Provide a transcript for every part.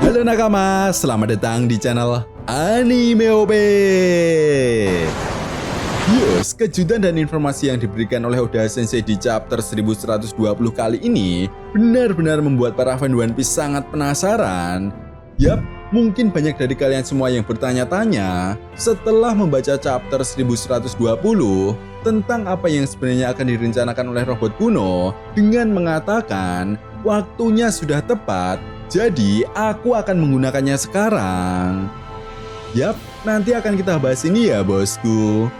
Halo nakama, selamat datang di channel Anime OP. Yes, kejutan dan informasi yang diberikan oleh Oda Sensei di chapter 1120 kali ini benar-benar membuat para fan One Piece sangat penasaran. Yap, mungkin banyak dari kalian semua yang bertanya-tanya setelah membaca chapter 1120 tentang apa yang sebenarnya akan direncanakan oleh robot kuno dengan mengatakan waktunya sudah tepat, jadi aku akan menggunakannya sekarang. Yap, nanti akan kita bahas ini ya bosku.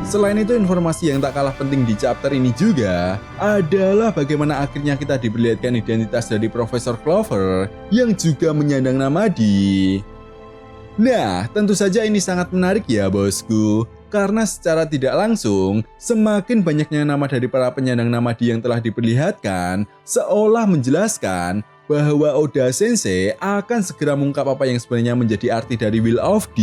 Selain itu, informasi yang tak kalah penting di chapter ini juga adalah bagaimana akhirnya kita diperlihatkan identitas dari Profesor Clover yang juga menyandang nama Di. Nah, tentu saja ini sangat menarik ya bosku, karena secara tidak langsung semakin banyaknya nama dari para penyandang nama Di yang telah diperlihatkan seolah menjelaskan bahwa Oda Sensei akan segera mengungkap apa yang sebenarnya menjadi arti dari Will of D.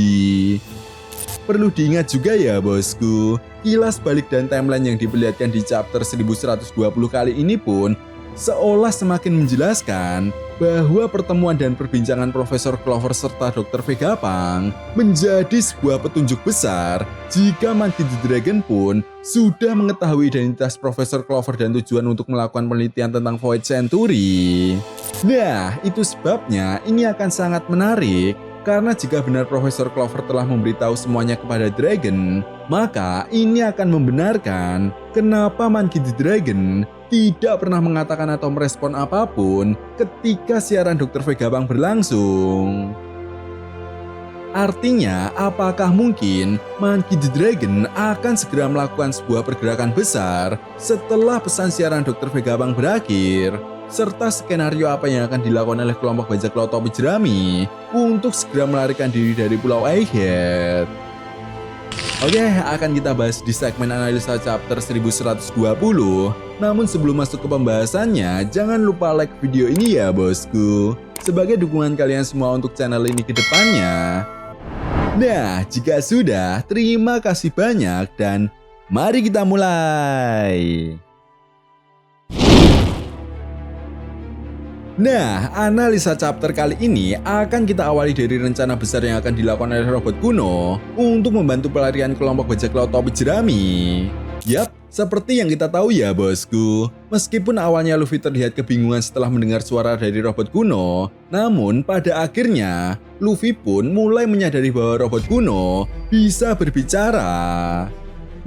Perlu diingat juga ya bosku, kilas balik dan timeline yang diperlihatkan di chapter 1120 kali ini pun seolah semakin menjelaskan bahwa pertemuan dan perbincangan Profesor Clover serta Dr. Vegapunk menjadi sebuah petunjuk besar jika Monkey D. Dragon pun sudah mengetahui identitas Profesor Clover dan tujuan untuk melakukan penelitian tentang Void Century. Nah, itu sebabnya ini akan sangat menarik. Karena jika benar Profesor Clover telah memberitahu semuanya kepada Dragon, maka ini akan membenarkan kenapa Monkey D. Dragon tidak pernah mengatakan atau merespon apapun ketika siaran Dr. Vegapunk berlangsung. Artinya, apakah mungkin Monkey D. Dragon akan segera melakukan sebuah pergerakan besar setelah pesan siaran Dr. Vegapunk berakhir? Serta skenario apa yang akan dilakukan oleh kelompok bajak laut topi jerami untuk segera melarikan diri dari Pulau Egghead. Oke, akan kita bahas di segmen analisa chapter 1120. Namun sebelum masuk ke pembahasannya, jangan lupa like video ini ya bosku, sebagai dukungan kalian semua untuk channel ini ke depannya. Nah, jika sudah, terima kasih banyak dan mari kita mulai. Nah, analisa chapter kali ini akan kita awali dari rencana besar yang akan dilakukan oleh robot kuno untuk membantu pelarian kelompok bajak laut topi jerami. Yap, seperti yang kita tahu ya bosku, meskipun awalnya Luffy terlihat kebingungan setelah mendengar suara dari robot kuno, namun pada akhirnya Luffy pun mulai menyadari bahwa robot kuno bisa berbicara.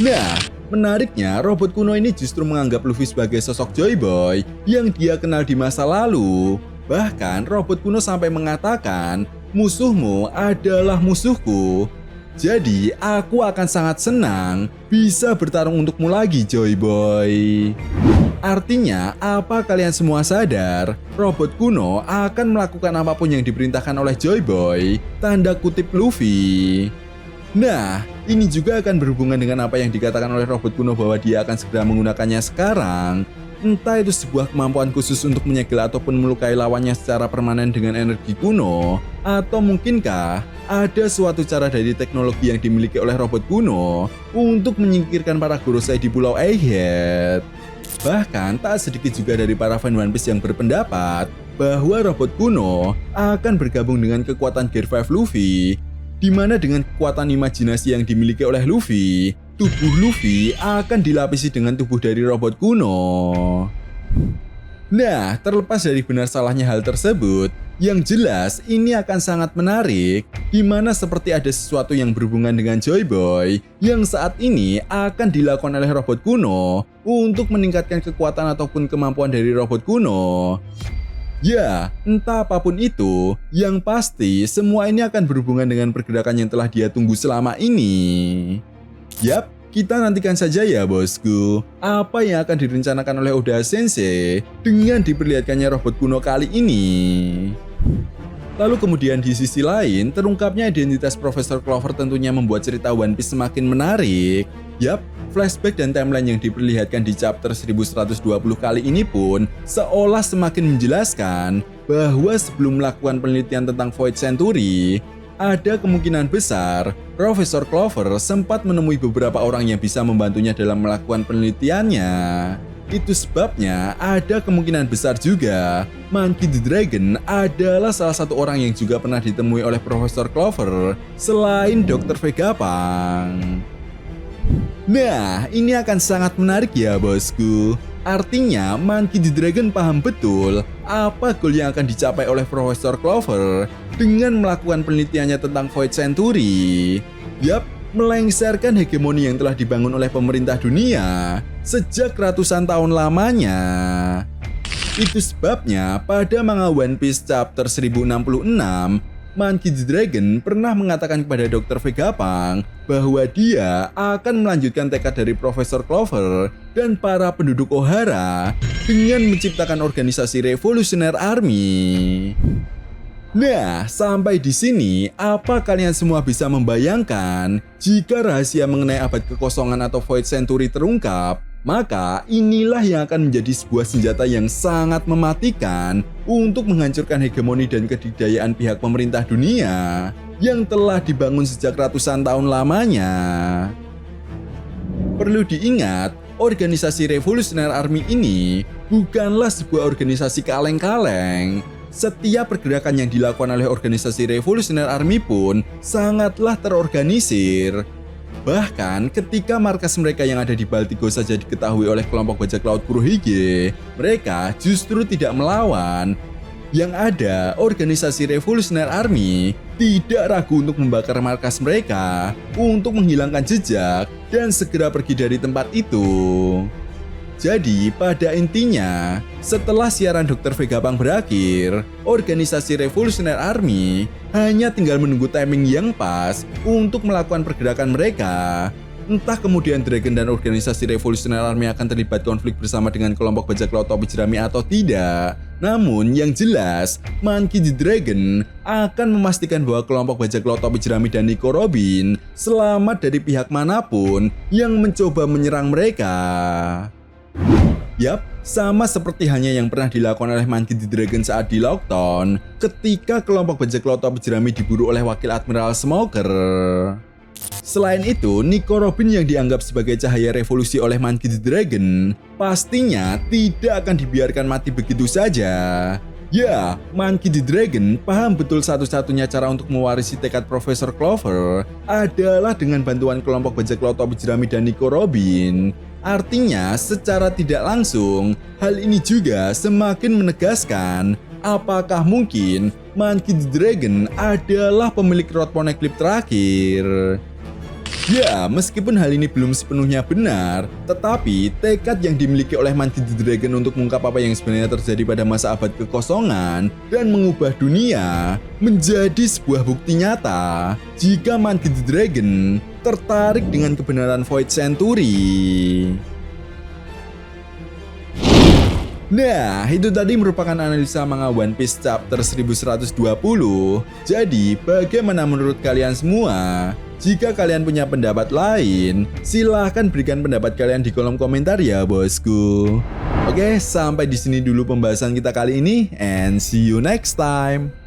Nah, menariknya, robot kuno ini justru menganggap Luffy sebagai sosok Joy Boy yang dia kenal di masa lalu. Bahkan, robot kuno sampai mengatakan, musuhmu adalah musuhku. Jadi, aku akan sangat senang bisa bertarung untukmu lagi, Joy Boy. Artinya, apa kalian semua sadar, robot kuno akan melakukan apapun yang diperintahkan oleh Joy Boy, tanda kutip Luffy. Nah, ini juga akan berhubungan dengan apa yang dikatakan oleh robot kuno bahwa dia akan segera menggunakannya sekarang. Entah itu sebuah kemampuan khusus untuk menyegel ataupun melukai lawannya secara permanen dengan energi kuno, atau mungkinkah ada suatu cara dari teknologi yang dimiliki oleh robot kuno untuk menyingkirkan para Gorosei di Pulau Egghead. Bahkan tak sedikit juga dari para fan One Piece yang berpendapat bahwa robot kuno akan bergabung dengan kekuatan Gear 5 Luffy, di mana dengan kekuatan imajinasi yang dimiliki oleh Luffy, tubuh Luffy akan dilapisi dengan tubuh dari robot kuno. Nah, terlepas dari benar salahnya hal tersebut, yang jelas ini akan sangat menarik, di mana seperti ada sesuatu yang berhubungan dengan Joy Boy yang saat ini akan dilakukan oleh robot kuno untuk meningkatkan kekuatan ataupun kemampuan dari robot kuno. Ya, entah apapun itu, yang pasti semua ini akan berhubungan dengan pergerakan yang telah dia tunggu selama ini. Yap, kita nantikan saja ya bosku, apa yang akan direncanakan oleh Oda Sensei dengan diperlihatkannya robot kuno kali ini. Lalu kemudian di sisi lain, terungkapnya identitas Profesor Clover tentunya membuat cerita One Piece semakin menarik. Yap, flashback dan timeline yang diperlihatkan di chapter 1120 kali ini pun seolah semakin menjelaskan bahwa sebelum melakukan penelitian tentang Void Century, ada kemungkinan besar Profesor Clover sempat menemui beberapa orang yang bisa membantunya dalam melakukan penelitiannya. Itu sebabnya ada kemungkinan besar juga Monkey the Dragon adalah salah satu orang yang juga pernah ditemui oleh Profesor Clover selain Dr. Vegapunk. Nah, ini akan sangat menarik ya bosku. Artinya, Monkey the Dragon paham betul apa goal yang akan dicapai oleh Profesor Clover dengan melakukan penelitiannya tentang Void Century. Yap, melengsarkan hegemoni yang telah dibangun oleh pemerintah dunia sejak ratusan tahun lamanya. Itu sebabnya pada manga One Piece chapter 1066, Monkey the Dragon pernah mengatakan kepada Dr. Vegapunk bahwa dia akan melanjutkan tekad dari Profesor Clover dan para penduduk Ohara dengan menciptakan organisasi Revolutionary Army. Nah, sampai di sini, apa kalian semua bisa membayangkan jika rahasia mengenai abad kekosongan atau Void Century terungkap? Maka inilah yang akan menjadi sebuah senjata yang sangat mematikan untuk menghancurkan hegemoni dan kedikdayaan pihak pemerintah dunia yang telah dibangun sejak ratusan tahun lamanya. Perlu diingat, organisasi Revolutionary Army ini bukanlah sebuah organisasi kaleng-kaleng. Setiap pergerakan yang dilakukan oleh organisasi Revolutionary Army pun sangatlah terorganisir. Bahkan ketika markas mereka yang ada di Baltigo saja diketahui oleh kelompok bajak laut Kurohige, mereka justru tidak melawan. Yang ada, organisasi Revolutionary Army tidak ragu untuk membakar markas mereka untuk menghilangkan jejak dan segera pergi dari tempat itu. Jadi, pada intinya, setelah siaran Dr. Vegapunk berakhir, organisasi Revolutionary Army hanya tinggal menunggu timing yang pas untuk melakukan pergerakan mereka. Entah kemudian Dragon dan organisasi Revolutionary Army akan terlibat konflik bersama dengan kelompok bajak laut topi jerami atau tidak. Namun, yang jelas, Monkey the Dragon akan memastikan bahwa kelompok bajak laut topi jerami dan Nico Robin selamat dari pihak manapun yang mencoba menyerang mereka. Yap, sama seperti hanya yang pernah dilakukan oleh Monkey the Dragon saat di Lockdown ketika kelompok bajak laut topi jerami diburu oleh Wakil Admiral Smoker. Selain itu, Nico Robin yang dianggap sebagai cahaya revolusi oleh Monkey the Dragon pastinya tidak akan dibiarkan mati begitu saja. Ya, Monkey the Dragon paham betul satu-satunya cara untuk mewarisi tekad Profesor Clover adalah dengan bantuan kelompok bajak laut topi jerami dan Nico Robin. Artinya, secara tidak langsung, hal ini juga semakin menegaskan apakah mungkin Monkey the Dragon adalah pemilik Road Poneglyph terakhir. Ya, meskipun hal ini belum sepenuhnya benar, tetapi tekad yang dimiliki oleh Monkey the Dragon untuk mengungkap apa yang sebenarnya terjadi pada masa abad kekosongan dan mengubah dunia menjadi sebuah bukti nyata jika Monkey the Dragon tertarik dengan kebenaran Void Century. Nah, itu tadi merupakan analisa manga One Piece chapter 1120. Jadi, bagaimana menurut kalian semua? Jika kalian punya pendapat lain, silahkan berikan pendapat kalian di kolom komentar ya bosku. Oke, sampai di sini dulu pembahasan kita kali ini, and see you next time.